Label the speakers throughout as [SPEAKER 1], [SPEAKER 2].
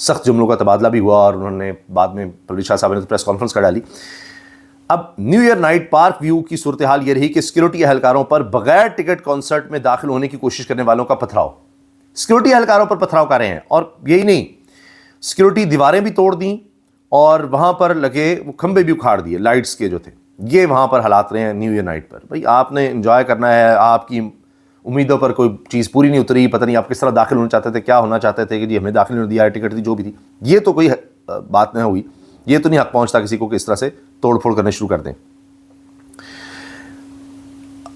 [SPEAKER 1] سخت جملوں کا تبادلہ بھی ہوا اور انہوں نے بعد میں پرویز شاہ صاحب نے پریس کانفرنس کر ڈالی. اب new year night park view کی صورتحال یہ رہی کہ سیکورٹی اہلکاروں پر بغیر ٹکٹ کانسرٹ میں داخل ہونے کی کوشش کرنے والوں کا پتھراؤ. سیکورٹی اہلکاروں پر پتھراؤ کر رہے ہیں, اور یہی نہیں, سیکورٹی دیواریں بھی توڑ دیں اور وہاں پر لگے وہ کھمبے بھی اکھاڑ دیے لائٹس کے جو تھے. یہ وہاں پر حالات رہے ہیں نیو ایئر نائٹ پر. بھائی آپ نے انجوائے کرنا ہے, آپ کی امیدوں پر کوئی چیز پوری نہیں اتری, پتہ نہیں آپ کس طرح داخل ہونا چاہتے تھے, کیا ہونا چاہتے تھے کہ جی ہمیں داخل نہیں دیا, ٹکٹ تھی جو بھی تھی. یہ تو کوئی بات نہ ہوئی, یہ تو نہیں حق پہنچتا کسی کو کہ اس طرح سے توڑ پھوڑ کرنے شروع کر دیں.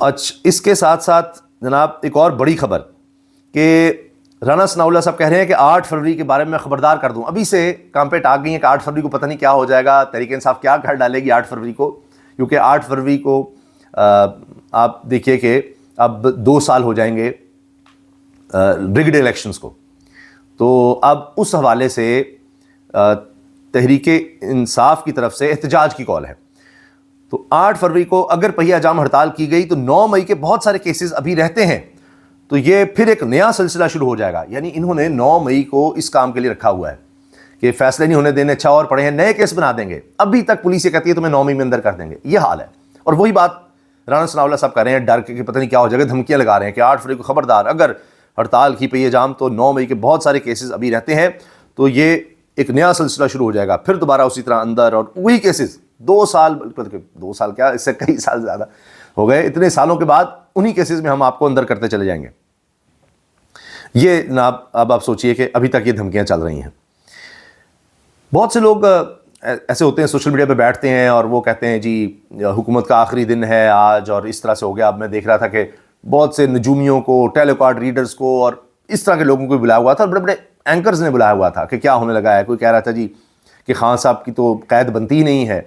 [SPEAKER 1] اچھا, اس کے ساتھ ساتھ جناب ایک اور بڑی خبر کہ رانا ثناء اللہ صاحب کہہ رہے ہیں کہ 8 فروری کے بارے میں خبردار کر دوں. ابھی سے کامپیٹ آ گئی ہیں کہ 8 فروری کو پتہ نہیں کیا ہو جائے گا, تحریک انصاف کیا کر ڈالے گی 8 فروری کو, کیونکہ 8 فروری کو آپ دیکھیے کہ اب 2 سال ہو جائیں گے رگڈ الیکشنز کو. تو اب اس حوالے سے تحریک انصاف کی طرف سے احتجاج کی کال ہے. تو 8 فروری کو اگر پہیہ جام ہڑتال کی گئی تو 9 مئی کے بہت سارے کیسز ابھی رہتے ہیں, تو یہ پھر ایک نیا سلسلہ شروع ہو جائے گا. یعنی انہوں نے 9 مئی کو اس کام کے لیے رکھا ہوا ہے کہ فیصلے نہیں ہونے دینے, اچھا اور پڑے ہیں, نئے کیس بنا دیں گے. ابھی تک پولیس یہ کہتی ہے تمہیں 9 مئی میں اندر کر دیں گے. یہ حال ہے. اور وہی بات رانا ثناء اللہ صاحب کر رہے ہیں, ڈر کے پتہ نہیں کیا ہو جائے گا, دھمکیاں لگا رہے ہیں کہ 8 فروری کو خبردار, اگر ہڑتال کی پہیہ جام تو 9 مئی کے بہت سارے کیسز ابھی رہتے ہیں. تو یہ ایک نیا سلسلہ شروع ہو جائے گا, پھر دوبارہ اسی طرح اندر, اور وہی کیسز 2 سال کیا, اس سے کئی سال زیادہ ہو گئے, اتنے سالوں کے بعد انہی کیسز میں ہم آپ کو اندر کرتے چلے جائیں گے. یہ جناب اب آپ سوچئے کہ ابھی تک یہ دھمکیاں چل رہی ہیں. بہت سے لوگ ایسے ہوتے ہیں سوشل میڈیا پہ بیٹھتے ہیں اور وہ کہتے ہیں جی حکومت کا آخری دن ہے آج, اور اس طرح سے ہو گیا. اب میں دیکھ رہا تھا کہ بہت سے نجومیوں کو, ٹیلی کارڈ ریڈرز کو اور اس طرح کے لوگوں کو بلایا ہوا تھا, اور بڑے بڑے اینکرز نے بلایا ہوا تھا کہ کیا ہونے لگا ہے. کوئی کہہ رہا تھا جی کہ خان صاحب کی تو قید بنتی ہی نہیں ہے,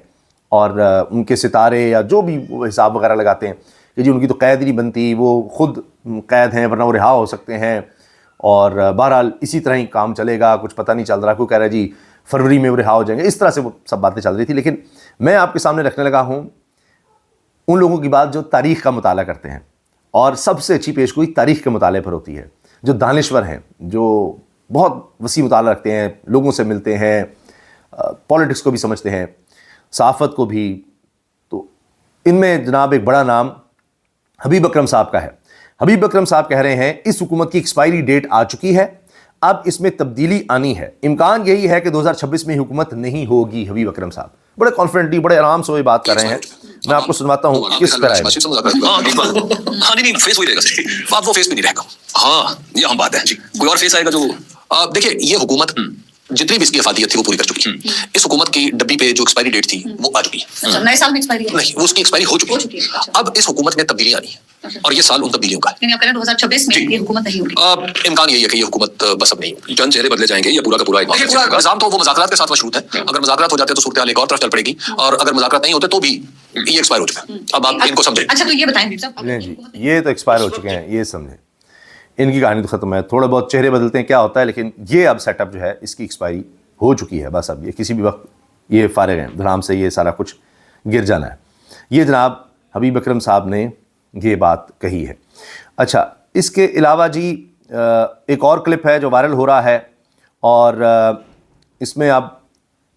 [SPEAKER 1] اور ان کے ستارے یا جو بھی وہ حساب وغیرہ لگاتے ہیں کہ جی ان کی تو قید ہی نہیں بنتی, وہ خود قید ہیں ورنہ وہ رہا ہو سکتے ہیں. اور بہرحال اسی طرح ہی کام چلے گا, کچھ پتہ نہیں چل رہا. کوئی کہہ رہا ہے جی فروری میں وہ رہا ہو جائیں گے. اس طرح سے وہ سب باتیں چل رہی تھی. لیکن میں آپ کے سامنے رکھنے لگا ہوں ان لوگوں کی بات جو تاریخ کا مطالعہ کرتے ہیں, اور سب سے اچھی پیش گوئی تاریخ کے مطالعے پر ہوتی ہے, جو دانشور ہیں, جو بہت وسیع مطالعہ رکھتے ہیں, لوگوں سے ملتے ہیں, پولیٹکس کو بھی سمجھتے ہیں, صحافت کو بھی. تو ان میں جناب ایک بڑا نام حبیب اکرم صاحب کا ہے. حبیب اکرم صاحب کہہ رہے ہیں اس حکومت کی ایکسپائری ڈیٹ آ چکی ہے, اب اس میں تبدیلی آنی ہے, امکان یہی ہے کہ 2026 میں حکومت نہیں ہوگی. حبیب اکرم صاحب بڑے کانفیڈنٹلی, بڑے آرام سے وہ بات کر رہے ہیں. میں آپ کو سنواتا ہوں کس طرح ہے.
[SPEAKER 2] نہیں فیس وہی رہے گا, اب وہ فیس بھی نہیں رہے گا. ہاں یہ ہم بات ہے, کوئی اور فیس آئے گا جو دیکھیں یہ حکومت جتنی بھی اس کی افادیت تھی وہ پوری کر چکی ہے. اس حکومت کی ڈبی پہ جو ایکسپائری ڈیٹ تھی وہ آ چکی ہے.
[SPEAKER 3] نئے سال میں ایکسپائری
[SPEAKER 2] نہیں, وہ اس کی ایکسپائری ہو چکی ہے. اب اس حکومت میں تبدیلی آنی ہے, اور یہ سال ان تبدیلیوں کا ہے.
[SPEAKER 3] یعنی آپ کہہ رہے ہیں 2026 میں یہ حکومت نہیں ہوگی.
[SPEAKER 2] امکان یہی ہے کہ یہ حکومت بس اب نہیں, چند چہرے بدلے جائیں گے, یہ پورا کا پورا نظام تو وہ مذاکرات کے ساتھ مشروط ہے. اگر مذاکرات ہو جاتے تو صورتحال ایک اور طرف چل پڑے گی, اور اگر مذاکرات نہیں ہوتے تو بھی یہ ایکسپائر ہو چکا ہے. اب آپ ان کو سمجھیں.
[SPEAKER 3] اچھا تو یہ بتائیں صاحب,
[SPEAKER 1] جی یہ تو ایکسپائر ہو چکے ہیں, یہ سمجھیں, ان کی کہانی تو ختم ہے. تھوڑے بہت چہرے بدلتے ہیں کیا ہوتا ہے, لیکن یہ اب سیٹ اپ جو ہے اس کی ایکسپائری ہو چکی ہے. بس اب یہ کسی بھی وقت یہ فارغ ہیں, دھڑام سے یہ سارا کچھ گر جانا ہے. یہ جناب حبیب اکرم صاحب نے یہ بات کہی ہے. اچھا, اس کے علاوہ جی ایک اور کلپ ہے جو وائرل ہو رہا ہے, اور اس میں اب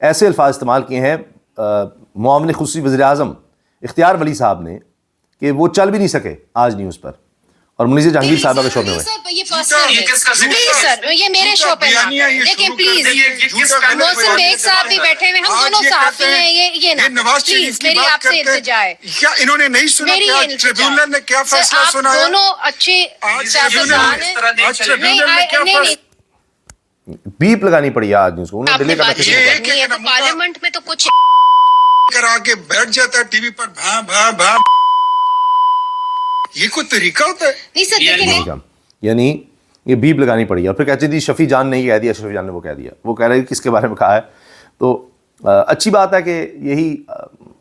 [SPEAKER 1] ایسے الفاظ استعمال کیے ہیں معاون خصوصی وزیر اعظم اختیار ولی صاحب نے کہ وہ چل بھی نہیں سکے آج نیوز پر, اور منیزہ جہانگیر صاحبہ کے شو میں ہوئے.
[SPEAKER 4] پلیز سر یہ میرے شو پہ لیکن پلیز محسن بیگ صاحب بھی بیٹھے ہوئے, ہم دونوں صحافی ہیں, یہ نا پلیز میری آپ سے التجا ہے.
[SPEAKER 5] کیا انہوں نے نہیں سنا کہ ٹریبیونل نے کیا فیصلہ سنا ہے؟
[SPEAKER 4] آپ دونوں اچھے سیاستدان ہیں.
[SPEAKER 1] بیپ لگانی پڑی آج نیوز کو, انہوں نے ڈیلے کرنا.
[SPEAKER 4] پارلیمنٹ میں تو کچھ
[SPEAKER 5] کرا کے بیٹھ جاتا ہے ٹی وی پر, بھاں بھاں بھاں. یہ کوئی طریقہ ہوتا ہے؟
[SPEAKER 4] نہیں سر دیکھیں,
[SPEAKER 1] یعنی یہ بیپ لگانی پڑی, اور پھر کہتے تھی شفیع جان نے کہہ دیا, شفیع جان نے وہ کہہ دیا, وہ کہہ رہے ہیں کس کے بارے میں کہا ہے. تو اچھی بات ہے کہ یہی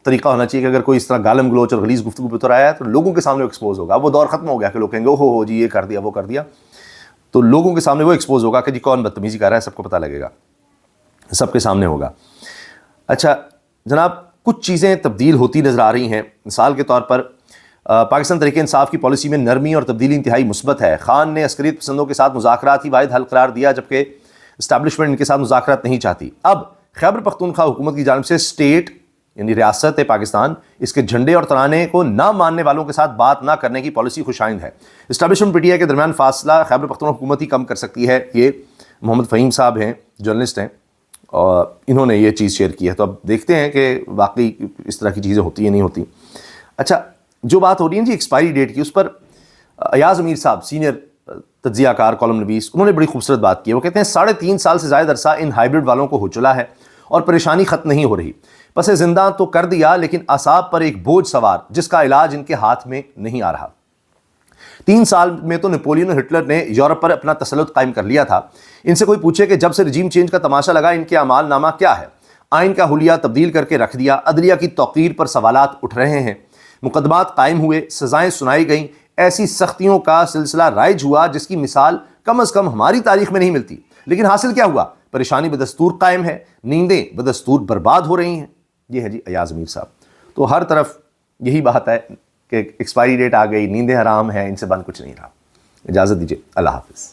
[SPEAKER 1] طریقہ ہونا چاہیے کہ اگر کوئی اس طرح گالم گلوچ اور غلیظ گفتگو پہ اتر آیا ہے تو لوگوں کے سامنے وہ ایکسپوز ہوگا. وہ دور ختم ہو گیا کہ لوگ کہیں گے ہو جی یہ کر دیا وہ کر دیا, تو لوگوں کے سامنے وہ ایکسپوز ہوگا کہ جی کون بدتمیزی کر رہا ہے, سب کو پتہ لگے گا, سب کے سامنے ہوگا. اچھا جناب, کچھ چیزیں تبدیل ہوتی نظر آ رہی ہیں. مثال کے طور پر پاکستان تحریک انصاف کی پالیسی میں نرمی اور تبدیلی انتہائی مثبت ہے. خان نے عسکریت پسندوں کے ساتھ مذاکرات ہی واحد حل قرار دیا, جبکہ اسٹیبلشمنٹ ان کے ساتھ مذاکرات نہیں چاہتی. اب خیبر پختونخوا حکومت کی جانب سے اسٹیٹ یعنی ریاست پاکستان اس کے جھنڈے اور ترانے کو نہ ماننے والوں کے ساتھ بات نہ کرنے کی پالیسی خوش آئند ہے. اسٹیبلشمنٹ پی ٹی آئی کے درمیان فاصلہ خیبر پختونخوا حکومت ہی کم کر سکتی ہے. یہ محمد فہیم صاحب ہیں، جرنلسٹ ہیں، اور انہوں نے یہ چیز شیئر کی ہے. تو اب دیکھتے ہیں کہ واقعی اس طرح کی چیزیں ہوتی ہیں نہیں ہوتی. اچھا، جو بات ہو رہی ہے جی ایکسپائری ڈیٹ کی، اس پر ایاز امیر صاحب سینئر تجزیہ کار کالم نویس انہوں نے بڑی خوبصورت بات کی ہے. وہ کہتے ہیں 3.5 سال سے زائد عرصہ ان ہائیبرڈ والوں کو ہو چلا ہے اور پریشانی ختم نہیں ہو رہی. پس زندہ تو کر دیا لیکن اعصاب پر ایک بوجھ سوار جس کا علاج ان کے ہاتھ میں نہیں آ رہا. 3 سال میں تو نیپولین اور ہٹلر نے یورپ پر اپنا تسلط قائم کر لیا تھا. ان سے کوئی پوچھے کہ جب سے رجیم چینج کا تماشا لگا ان کے اعمال نامہ کیا ہے؟ آئین کا حلیہ تبدیل کر کے رکھ دیا، عدلیہ کی توقیر پر سوالات اٹھ رہے ہیں، مقدمات قائم ہوئے، سزائیں سنائی گئیں، ایسی سختیوں کا سلسلہ رائج ہوا جس کی مثال کم از کم ہماری تاریخ میں نہیں ملتی. لیکن حاصل کیا ہوا؟ پریشانی بدستور قائم ہے، نیندیں بدستور برباد ہو رہی ہیں. یہ ہے جی ایاز امیر صاحب. تو ہر طرف یہی بات ہے کہ ایکسپائری ڈیٹ آ گئی، نیندیں حرام ہیں، ان سے بند کچھ نہیں رہا. اجازت دیجیے، اللہ حافظ.